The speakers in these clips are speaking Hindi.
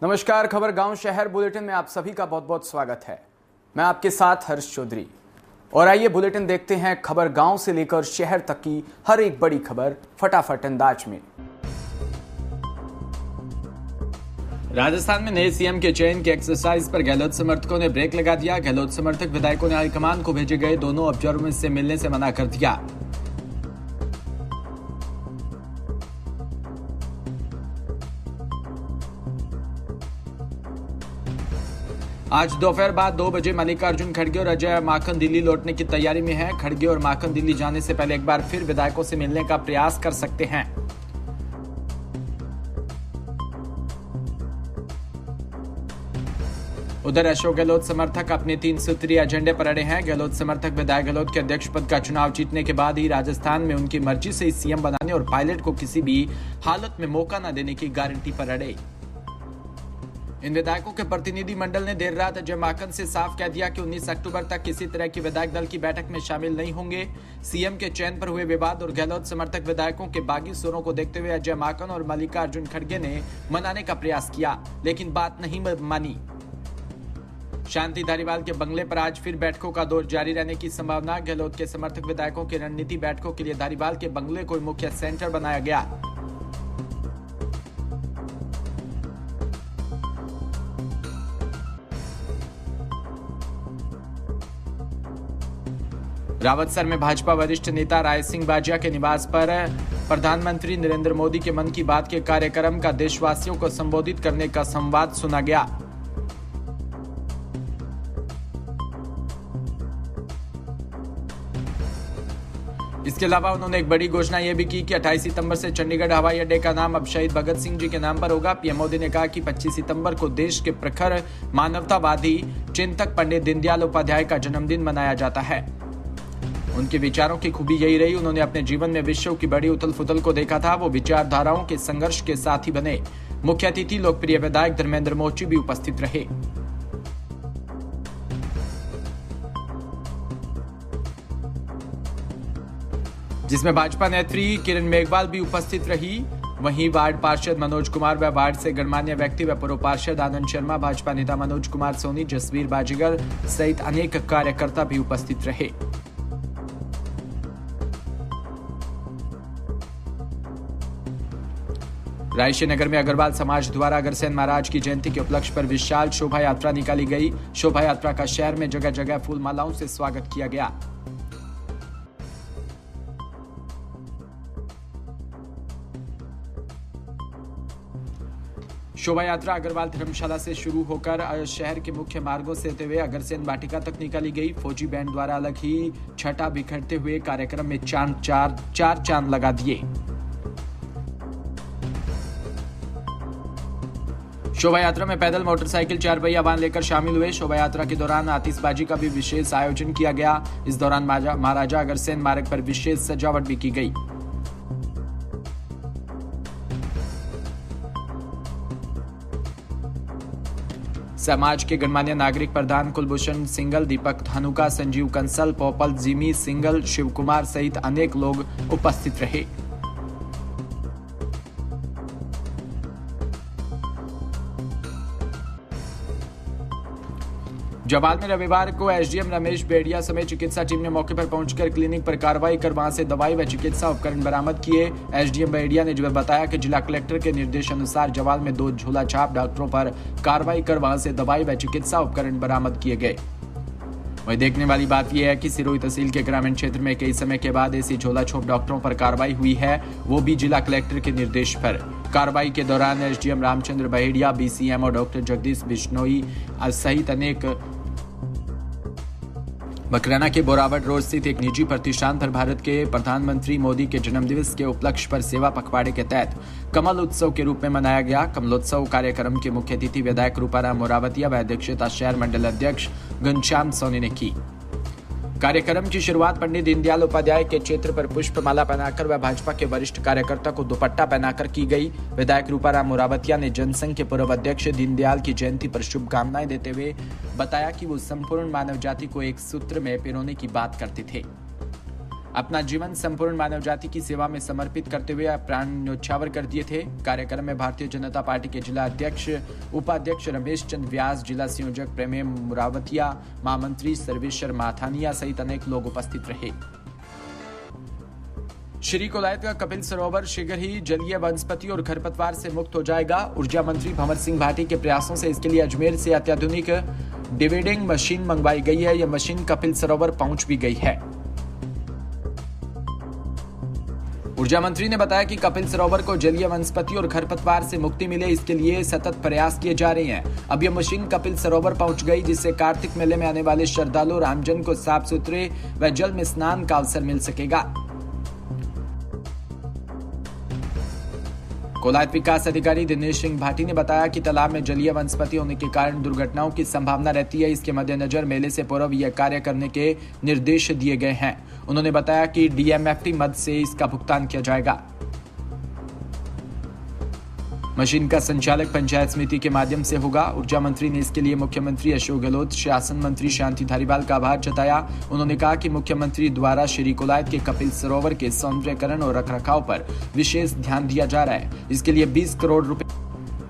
नमस्कार। खबर गांव शहर बुलेटिन में आप सभी का बहुत बहुत स्वागत है। मैं आपके साथ हर्ष चौधरी और आइए बुलेटिन देखते हैं खबर गांव से लेकर शहर तक की हर एक बड़ी खबर फटाफट अंदाज में। राजस्थान में नए सीएम के चयन के एक्सरसाइज पर गहलोत समर्थकों ने ब्रेक लगा दिया। गहलोत समर्थक विधायकों ने हाईकमान को भेजे गए दोनों ऑब्जर्वर से मिलने से मना कर दिया। आज दोपहर बाद 2 बजे मल्लिकार्जुन खड़गे और अजय माकन दिल्ली लौटने की तैयारी में हैं। खड़गे और माकन दिल्ली जाने से पहले एक बार फिर विधायकों से मिलने का प्रयास कर सकते हैं। उधर अशोक गहलोत समर्थक अपने 3 सूत्रीय एजेंडे पर अड़े हैं। गहलोत समर्थक विधायक गहलोत के अध्यक्ष पद का चुनाव जीतने के बाद ही राजस्थान में उनकी मर्जी से सीएम बनाने और पायलट को किसी भी हालत में मौका न देने की गारंटी पर अड़े। इन विधायकों के प्रतिनिधि मंडल ने देर रात अजय माकन से साफ कह दिया कि 19 अक्टूबर तक किसी तरह की विधायक दल की बैठक में शामिल नहीं होंगे। सीएम के चयन पर हुए विवाद और गहलोत समर्थक विधायकों के बागी सुरों को देखते हुए अजय माकन और मल्लिकार्जुन खड़गे ने मनाने का प्रयास किया, लेकिन बात नहीं मानी। शांति धारीवाल के बंगले पर आज फिर बैठकों का दौर जारी रहने की संभावना। गहलोत के समर्थक विधायकों की रणनीति बैठकों के लिए धारीवाल के बंगले को मुख्य सेंटर बनाया गया। रावतसर में भाजपा वरिष्ठ नेता राय सिंह बाजिया के निवास पर प्रधानमंत्री नरेंद्र मोदी के मन की बात के कार्यक्रम का देशवासियों को संबोधित करने का संवाद सुना गया। इसके अलावा उन्होंने एक बड़ी घोषणा यह भी की कि 28 सितंबर से चंडीगढ़ हवाई अड्डे का नाम अब शहीद भगत सिंह जी के नाम पर होगा। पीएम मोदी ने कहा कि 25 सितंबर को देश के प्रखर मानवतावादी चिंतक पंडित दीनदयाल उपाध्याय का जन्मदिन मनाया जाता है। उनके विचारों की खूबी यही रही, उन्होंने अपने जीवन में विश्व की बड़ी उथल फुथल को देखा था। वो विचारधाराओं के संघर्ष के साथी बने। मुख्य अतिथि लोकप्रिय विधायक धर्मेंद्र मोची भी उपस्थित रहे। जिसमें भाजपा नेत्री किरण मेघवाल भी उपस्थित रही। वहीं वार्ड पार्षद मनोज कुमार व वार्ड से गणमान्य व्यक्ति व पूर्व पार्षद आनंद शर्मा, भाजपा नेता मनोज कुमार सोनी, जसवीर बाजीगर सहित अनेक कार्यकर्ता भी उपस्थित रहे। रायशी नगर में अग्रवाल समाज द्वारा अग्रसेन महाराज की जयंती के उपलक्ष्य पर विशाल शोभा यात्रा निकाली गई। शोभा यात्रा का शहर में जगह जगह फूल मालाओं से स्वागत किया गया। शोभा यात्रा अग्रवाल धर्मशाला से शुरू होकर शहर के मुख्य मार्गों से होते हुए अग्रसेन वाटिका तक निकाली गई। फौजी बैंड द्वारा अलग ही छटा बिखरते हुए कार्यक्रम में चार चांद लगा दिए। शोभा यात्रा में पैदल, मोटरसाइकिल, 4 पहिया वाहन लेकर शामिल हुए। शोभा यात्रा के दौरान आतिशबाजी का भी विशेष आयोजन किया गया। इस दौरान महाराजा अग्रसेन मार्ग पर विशेष सजावट भी की गई। समाज के गणमान्य नागरिक प्रधान कुलभूषण सिंगल, दीपक धानुका, संजीव कंसल, पोपल जिमी सिंगल, शिव कुमार सहित अनेक लोग उपस्थित रहे। जवाल में रविवार को एसडीएम रमेश बेड़िया समेत चिकित्सा टीम ने मौके पर पहुंचकर क्लिनिक पर कार्रवाई कर वहां से दवाई व चिकित्सा उपकरण बरामद किए। एसडीएम बेड़िया ने बताया कि जिला कलेक्टर के निर्देशानुसार जवाल में 2 झोला छाप डॉक्टरों पर कार्रवाई कर वहां से दवाई व चिकित्सा उपकरण बरामद किए गए। वहीं देखने वाली बात यह है कि सिरोही तहसील के ग्रामीण क्षेत्र में कई समय के बाद ऐसी झोला छोप डॉक्टरों पर कार्रवाई हुई है, वो भी जिला कलेक्टर के निर्देश पर। कार्रवाई के दौरान SDM Ramchandra Baheriya, BCMO doctor Jagdish Bishnoi सहित अनेक मकराना के बोरावट रोड स्थित एक निजी प्रतिष्ठान पर भारत के प्रधानमंत्री मोदी के जन्मदिवस के उपलक्ष्य पर सेवा पखवाड़े के तहत कमल उत्सव के रूप में मनाया गया। कमलोत्सव कार्यक्रम के मुख्य अतिथि विधायक रूपाराम मोरावतिया व अध्यक्षता शहर मंडल अध्यक्ष घनश्याम सोनी ने की। कार्यक्रम की शुरुआत पंडित दीनदयाल उपाध्याय के चित्र पर पुष्पमाला पहनाकर व भाजपा के वरिष्ठ कार्यकर्ता को दुपट्टा पहनाकर की गई। विधायक रूपाराम मोरावतिया ने जनसंघ के पूर्व अध्यक्ष दीनदयाल की जयंती पर शुभकामनाएं देते हुए बताया कि वो संपूर्ण मानव जाति को एक सूत्र में पिरोने की बात करते थे। अपना जीवन संपूर्ण मानव जाति की सेवा में समर्पित करते हुए प्राण न्योछावर कर दिए थे। कार्यक्रम में भारतीय जनता पार्टी के जिला अध्यक्ष, उपाध्यक्ष रमेश चंद्र व्यास, जिला संयोजक प्रेमेम मुरावतिया, महामंत्री सर्वेश्वर माथानिया सहित अनेक लोग उपस्थित रहे। श्री कोलायत का कपिल सरोवर शीघ्र ही जलीय वनस्पति और खरपतवार से मुक्त हो जाएगा। ऊर्जा मंत्री भंवर सिंह भाटी के प्रयासों से इसके लिए अजमेर से अत्याधुनिक डिविडिंग मशीन मंगवाई गई है। यह मशीन कपिल सरोवर पहुंच भी गई है। ऊर्जा मंत्री ने बताया कि कपिल सरोवर को जलीय वनस्पति और खरपतवार से मुक्ति मिले, इसके लिए सतत प्रयास किए जा रहे हैं। अब यह मशीन कपिल सरोवर पहुंच गई, जिससे कार्तिक मेले में आने वाले श्रद्धालु और आमजन को साफ सुथरे व जल में स्नान का अवसर मिल सकेगा। कोलायत विकास अधिकारी दिनेश सिंह भाटी ने बताया कि तालाब में जलीय वनस्पति होने के कारण दुर्घटनाओं की संभावना रहती है। इसके मद्देनजर मेले से पूर्व यह कार्य करने के निर्देश दिए गए हैं। उन्होंने बताया कि डीएमएफटी मद से इसका भुगतान किया जाएगा। मशीन का संचालक पंचायत समिति के माध्यम से होगा। ऊर्जा मंत्री ने इसके लिए मुख्यमंत्री अशोक गहलोत, शासन मंत्री शांति धारीवाल का आभार जताया। उन्होंने कहा कि मुख्यमंत्री द्वारा श्री कोलायत के कपिल सरोवर के सौंदर्यीकरण और रखरखाव पर विशेष ध्यान दिया जा रहा है। इसके लिए 20 करोड़ रुपए।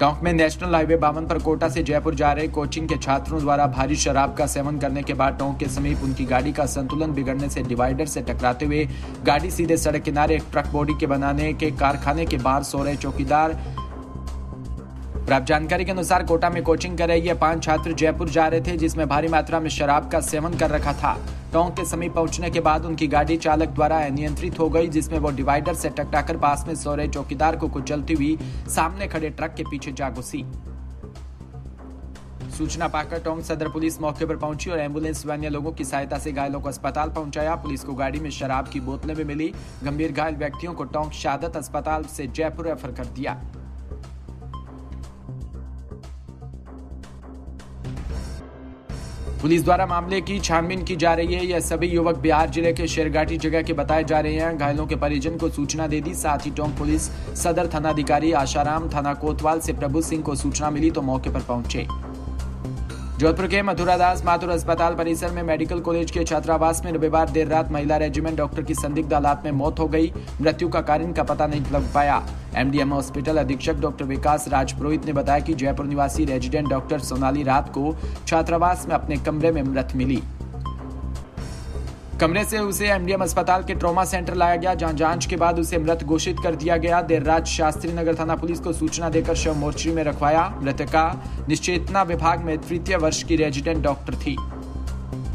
टोंक में नेशनल हाईवे 52 पर कोटा से जयपुर जा रहे कोचिंग के छात्रों द्वारा भारी शराब का सेवन करने के बाद टोंक के समीप उनकी गाड़ी का संतुलन बिगड़ने से डिवाइडर से टकराते हुए गाड़ी सीधे सड़क किनारे एक ट्रक बॉडी के बनाने के कारखाने के बाहर सो रहे चौकीदार। प्राप्त जानकारी के अनुसार कोटा में कोचिंग कर रहे ये 5 छात्र जयपुर जा रहे थे, जिसमें भारी मात्रा में शराब का सेवन कर रखा था। टोंक के समीप पहुंचने के बाद उनकी गाड़ी चालक द्वारा अनियंत्रित हो गई, जिसमें वो डिवाइडर से टकराकर पास में सो रहे चौकीदार को कुचलती हुई सामने खड़े ट्रक के पीछे जा घुसी। सूचना पाकर टोंक सदर पुलिस मौके पर पहुंची और एम्बुलेंस व अन्य लोगों की सहायता से घायलों को अस्पताल पहुंचाया। पुलिस को गाड़ी में शराब की बोतलें भी मिली। गंभीर घायल व्यक्तियों को टोंक शहादत अस्पताल से जयपुर रेफर कर दिया। पुलिस द्वारा मामले की छानबीन की जा रही है। यह सभी युवक बिहार जिले के शेरघाटी जगह के बताए जा रहे हैं। घायलों के परिजन को सूचना दे दी। साथ ही टोंक पुलिस सदर थानाधिकारी आशाराम, थाना कोतवाल से प्रभु सिंह को सूचना मिली तो मौके पर पहुंचे। जोधपुर के मथुरादास माथुर अस्पताल परिसर में मेडिकल कॉलेज के छात्रावास में रविवार देर रात महिला रेजिमेंट डॉक्टर की संदिग्ध हालात में मौत हो गई। मृत्यु का कारण का पता नहीं लग पाया। एमडीएम हॉस्पिटल अधीक्षक डॉक्टर विकास राजपुरोहित ने बताया कि जयपुर निवासी रेजिडेंट डॉक्टर सोनाली रात को छात्रावास में अपने कमरे में मृत मिली। कमरे से उसे एमडीएम अस्पताल के ट्रॉमा सेंटर लाया गया, जहां जांच के बाद उसे मृत घोषित कर दिया गया। देर रात शास्त्री नगर थाना पुलिस को सूचना देकर शव मोर्चरी में रखवाया। मृतका निश्चेतना विभाग में 3य वर्ष की रेजिडेंट डॉक्टर थी।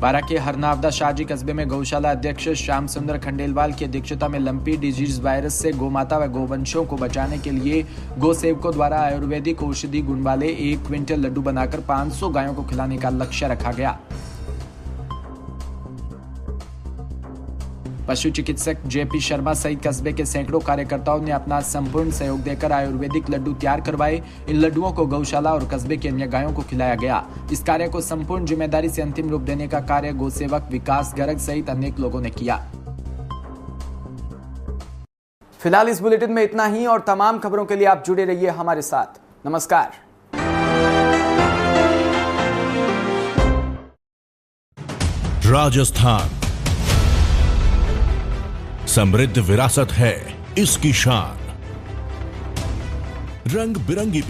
बारा के हरनावदा शाहजी कस्बे में गौशाला अध्यक्ष श्याम सुंदर खंडेलवाल की अध्यक्षता में लंपी डिजीज वायरस से गोमाता व गोवंशों को बचाने के लिए गो सेवकों द्वारा आयुर्वेदिक औषधि गुण वाले 1 क्विंटल लड्डू बनाकर 500 गायों को खिलाने का लक्ष्य रखा गया। पशु चिकित्सक जेपी शर्मा सहित कस्बे के सैकड़ों कार्यकर्ताओं ने अपना संपूर्ण सहयोग देकर आयुर्वेदिक लड्डू तैयार करवाए। इन लड्डुओं को गौशाला और कस्बे की अन्य गायों को खिलाया गया। इस कार्य को संपूर्ण जिम्मेदारी से अंतिम रूप देने का कार्य गौसेवक विकास गर्ग सहित अनेक लोगों ने किया। फिलहाल इस बुलेटिन में इतना ही और तमाम खबरों के लिए आप जुड़े रहिए हमारे साथ। नमस्कार। राजस्थान समृद्ध विरासत है इसकी शान। रंग बिरंगी